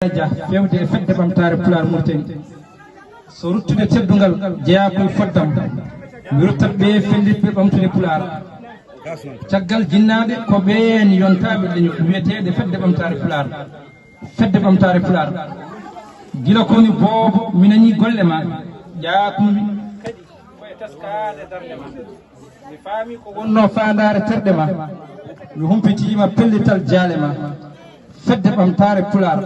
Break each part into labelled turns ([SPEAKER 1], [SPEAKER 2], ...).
[SPEAKER 1] fewde e fedde ɓamtare Pulaar Mauritanie so ruttude teddungal jeeya koye foddam mi ruttat ɓe fellitɓe ɓamtude Pulaar caggal jinnaɓe ko ɓeen yontaɓe leñol wiyeteɗe fedde ɓamtare Pulaar fedde ɓamtare Pulaar gila koni boobo mi nani golle ma ƴaatumi kadi koye teskade darde ma mi faami ko wonno fandare terɗe ma mi humpitima pellital jaale ma fedde ɓamtare Pulaar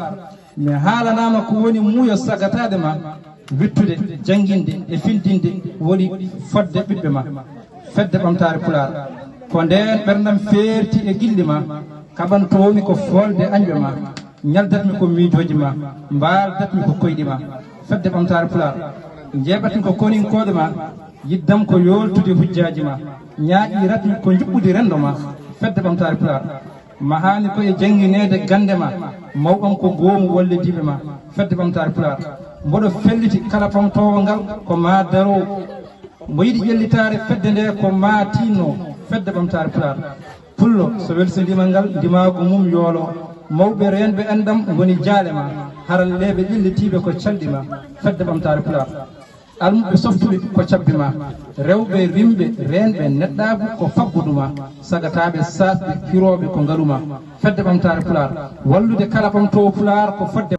[SPEAKER 1] mi haalanama ko woni muuyo sagatade ma wittude jangguinde e findinde woni fodde ɓiɓɓe ma fedde ɓamtare Pulaar ko nden ɓerdam feerti e gilɗi ma kaɓantomi ko folde añɓe ma ñaldatmi ko miijoji ma mbaldatmi ko koyɗi ma fedde ɓamtare Pulaar jeeɓatmi ko koninkoɗe ma yiddam ko yoltude hujjaji ma ñaaƴiratmi ko juɓɓude rendo ma fedde ɓamtare Pulaar mahani koye jangguinede gande ma mawɓam ko goomu wallidiɓe ma fedde ɓamtare Pulaar mboɗo felliti kala pamtowo ngal ko ma daro mo yiɗi ƴellitare fedde nde ko ma tinno fedde ɓamtare Pulaar pullo so welsidimal ngal ndimago mum yoolo mawɓe renɓe endam woni jaale ma haralleɓe ƴellitiɓe ko calɗi ma fedde ɓamtare Pulaar almuɓe softuɓe ko cabbi ma rewɓe rimɓe renɓe neɗɗagu ko faggudu ma sagataɓe sasɓe hiroɓe ko ngaaluma fedde ɓamtare Pulaar wallude kala ɓamtowo Pulaar ko fodde